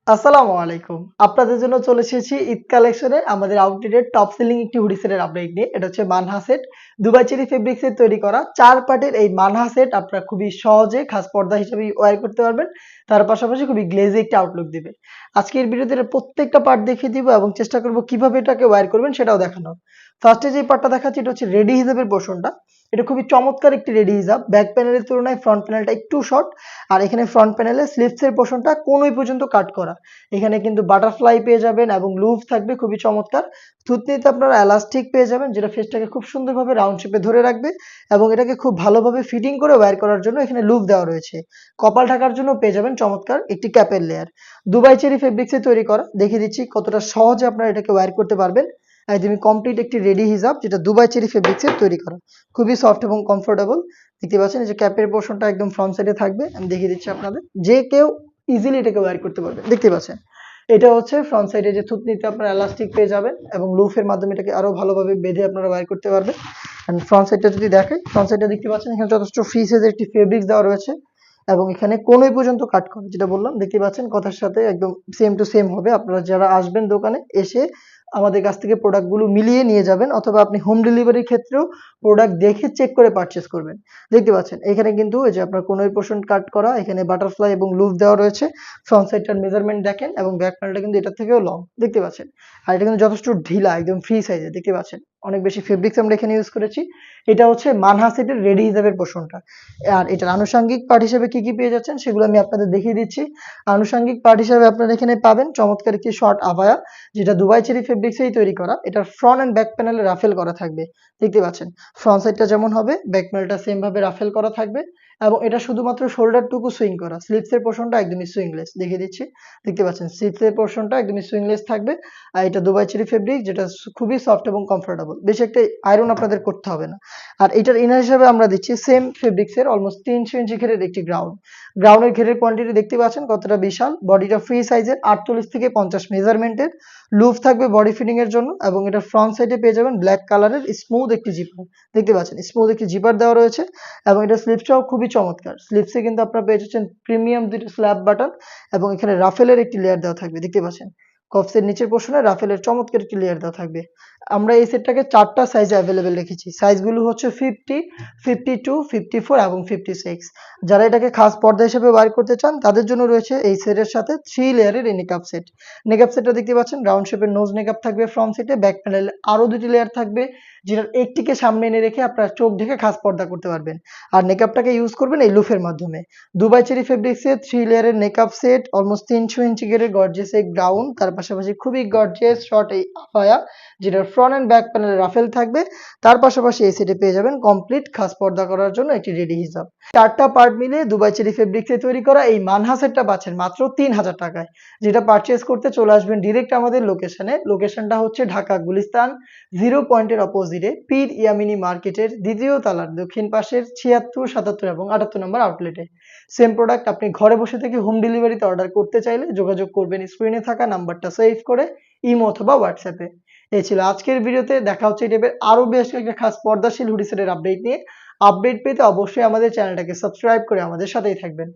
আসসালামু আলাইকুম। আপনাদের জন্য চলে এসেছি ঈদ কালেকশনে আমাদের আউটলেটের টপ সেলিং একটি হুডি সেটের আপডেট নিয়ে। এটা হচ্ছে Manha set. Dubai cherry fabrics এর তৈরি করা ৪ পার্টের এই মানহা সেট আপনারা খুবই সহজে খাস পর্দা হিসেবে ওয়্যার করতে পারবেন। তার পাশাপাশি খুবই গ্লেজি একটা আউটলুক দিবে। আজকের ভিডিওতে এর প্রত্যেকটা পার্ট দেখিয়ে দিব এবং চেষ্টা করব কিভাবে এটাকে ওয়্যার করবেন সেটাও দেখানোর। ফার্স্টে যে পার্টটা দেখাচ্ছি এটা হচ্ছে রেডি হিজাবের পোরশনটা। এটা খুবই চমৎকার একটি রেডি হিজাব। ব্যাক প্যানেলের তুলনায় ফ্রন্ট প্যানেলটা একটু শর্ট আর এখানে ফ্রন্ট প্যানেলে স্লিভস এর পোরশনটা কোণই পর্যন্ত কাট করা। এখানে কিন্তু বাটারফ্লাই পেয়ে যাবেন এবং লুপ থাকবে খুবই চমৎকার। থুতনিতে আপনারা এলাস্টিক পেয়ে যাবেন যেটা ফেসটাকে খুব সুন্দরভাবে রাউন্ড শেপে ধরে রাখবে এবং এটাকে খুব ভালোভাবে ফিটিং করে ওয়্যার করার জন্য এখানে লুপ দেওয়া রয়েছে। কপাল ঢাকার জন্য পেয়ে যাবেন চমৎকার একটি ক্যাপের লেয়ার। দুবাই চেরি ফেব্রিক্সে তৈরি করা। দেখিয়ে দিচ্ছি কতটা সহজে আপনারা এটাকে ওয়্যার করতে পারবেন। একদমই কমপ্লিট একটি রেডি হিজাব যেটা দুবাই চেরি ফেব্রিক্সে তৈরি করা। খুবই সফট এবং কমফোর্টেবল। দেখতে পাচ্ছেন এই যে ক্যাপের পোরশনটা একদম ফ্রন্ট সাইডে থাকবে। আমি দেখিয়ে দিচ্ছি আপনাদের। যে কেউ ইজিলি এটাকে ওয়্যার করতে পারবেন। দেখতে পাচ্ছেন। এটা হচ্ছে ফ্রন্ট সাইডে যে থুতনিতে আপনারা এলাস্টিক পেয়ে যাবেন এবং লুফের মাধ্যমে এটাকে আরো ভালোভাবে বেঁধে আপনারা ওয়্যার করতে পারবেন। এন্ড ফ্রন্ট সাইডটা যদি দেখাই, ফ্রন্ট সাইডটা দেখতে পাচ্ছেন এখানে যথেষ্ট ফ্রি সাইজের একটি ফেব্রিক্স দেওয়া রয়েছে এবং এখানে কোণই পর্যন্ত কাট করা। যেটা বললাম দেখতে পাচ্ছেন কথার সাথে একদম সেম টু সেম হবে। আপনারা যারা আসবেন দোকানে এসে আমাদের কাছ থেকে প্রোডাক্টগুলো মিলিয়ে নিয়ে যাবেন অথবা আপনি হোম ডেলিভারির ক্ষেত্রেও প্রোডাক্ট দেখে চেক করে পারচেজ করবেন। দেখতে পাচ্ছেন এখানে কিন্তু এই যে আপনার কোণের পোরশন কাট করা, এখানে বাটারফ্লাই এবং লুপ দেওয়া রয়েছে। ফ্রন্ট সাইডটার মেজারমেন্ট দেখেন এবং ব্যাক প্যানেলটা কিন্তু এটার থেকেও লং। দেখতে পাচ্ছেন। আর এটা কিন্তু যথেষ্ট ঢিলা একদম ফ্রি সাইজে দেখতে পাচ্ছেন। অনেক বেশি ফেব্রিক্স আমরা এখানে ইউজ করেছি। এটা হচ্ছে মানহা সেটের রেডি হিসাবের পোরশনটা। আর এটার আনুষঙ্গিক পার্ট হিসেবে কি পেয়ে যাচ্ছেন সেগুলো আমি আপনাদের দেখিয়ে দিচ্ছি। আনুষঙ্গিক পার্ট হিসেবে আপনারা এখানে পাবেন চমৎকার একটি শর্ট আবায়া যেটা দুবাই চেরি ফেব্রিক্সেই তৈরি করা। এটার ফ্রন্ট এন্ড ব্যাক প্যানেলে রাফেল করা থাকবে। দেখতে পাচ্ছেন। ফ্রন্ট সাইডটা যেমন হবে ব্যাক প্যানেলটা সেম ভাবে রাফেল করা থাকবে এবং এটা শুধুমাত্র শোল্ডার টুকু সুইং করা। স্লিভস এর পোরশনটা একদমই সুইংলেস। দেখিয়ে দিচ্ছি। দেখতে পাচ্ছেন স্লিভস এর পোরশনটা একদমই সুইংলেস থাকবে। আর এটা দুবাই চেরি ফেব্রিক যেটা খুবই সফট এবং কমফোর্টেবল। বেশি একটা আয়রন আপনাদের করতে হবে না। আর এটার ইনার হিসেবে আমরা দিচ্ছি সেম ফেব্রিক্স এর অলমোস্ট 300 ইঞ্চি ঘেরের একটি গ্রাউন্ড। গ্রাউন্ডের ঘেরের কোয়ান্টিটি দেখতে পাচ্ছেন কতটা বিশাল। বডিটা ফ্রি সাইজের 48 থেকে 50 মেজারমেন্টের। লুপ থাকবে বডি ফিটিং এর জন্য এবং এটা ফ্রন্ট সাইডে পেয়ে যাবেন ব্ল্যাক কালারের স্মুথ একটি জিপার। দেখতে পাচ্ছেন স্মুথ একটি জিপার দেওয়া রয়েছে এবং এটা স্লিভসটাও খুবই চমৎকার। স্লিভসে কিন্তু আপনারা পেয়ে যাচ্ছেন প্রিমিয়াম দুটো স্ল্যাব বাটন এবং এখানে রাফেলের একটি লেয়ার দেওয়া থাকবে। দেখতে পাচ্ছেন। কফসের নিচের পোরশনে রাফেলের চমৎকার একটি লেয়ার দেওয়া থাকবে। আমরা এই সেটটাকে ৪ টা সাইজে এভেইলেবল রেখেছি। সাইজগুলো হচ্ছে 50, 52, 54 এবং 56। যারা এটাকে খাস পর্দা হিসেবে ওয়্যার করতে চান তাদের জন্য রয়েছে এই সেটের সাথে 3 লেয়ারের এই নেকআপ সেট। নেকআপ সেটটা দেখতে পাচ্ছেন রাউন্ড শেপের নোজ নেকআপ থাকবে ফ্রন্ট সেটে, ব্যাক প্যানেলে আরো ২ টি লেয়ার থাকবে যেটার একটিকে সামনে এনে রেখে আপনারা চোখ ঢেকে খাস পর্দা করতে পারবেন। আর নেকআপটাকে ইউজ করবেন এই লুফের মাধ্যমে। দুবাই চেরি ফেব্রিক্সের 3 লেয়ারের নেকআপ সেট অলমোস্ট ৩০০ ইঞ্চি ঘেরের গর্জিয়াস এই গাউন, তার পাশাপাশি খুবই গর্জিয়াস শর্ট এই আফায়া যেটার ফ্রন্ট এন্ড ব্যাক প্যানেলে রাফেল থাকবে। তার পাশাপাশি এই সেটে পেয়ে যাবেন কমপ্লিট খাস পর্দা করার জন্য একটি রেডি হিজাব। ৪ টা পার্ট মিলে দুবাই চেরি ফেব্রিক্সে তৈরি করা এই মানহা সেটটা পাচ্ছেন মাত্র ৩,০০০ টাকায়। যেটা পারচেজ করতে চলে আসবেন ডিরেক্ট আমাদের লোকেশনে। লোকেশনটা হচ্ছে ঢাকা গুলিস্তান 0 পয়েন্টের অপোজিটে পীর ইয়ামিনী মার্কেটের ২য় তলার দক্ষিণ পাশের ৭৬, ৭৭ এবং ৭৮ নম্বর আউটলেটে। সেম প্রোডাক্ট আপনি ঘরে বসে থেকে হোম ডেলিভারিতে অর্ডার করতে চাইলে যোগাযোগ করবেন স্ক্রিনে থাকা নাম্বারটা সেভ করে ইমো অথবা হোয়াটসঅ্যাপে। এই ছিল আজকের ভিডিওতে। দেখা হচ্ছে এই টাইপের আরো বেশ কয়েকটা খাস পর্দাশীল হুডি সেটের আপডেট নিয়ে। আপডেট পেতে অবশ্যই আমাদের চ্যানেলটাকে সাবস্ক্রাইব করে আমাদের সাথেই থাকবেন।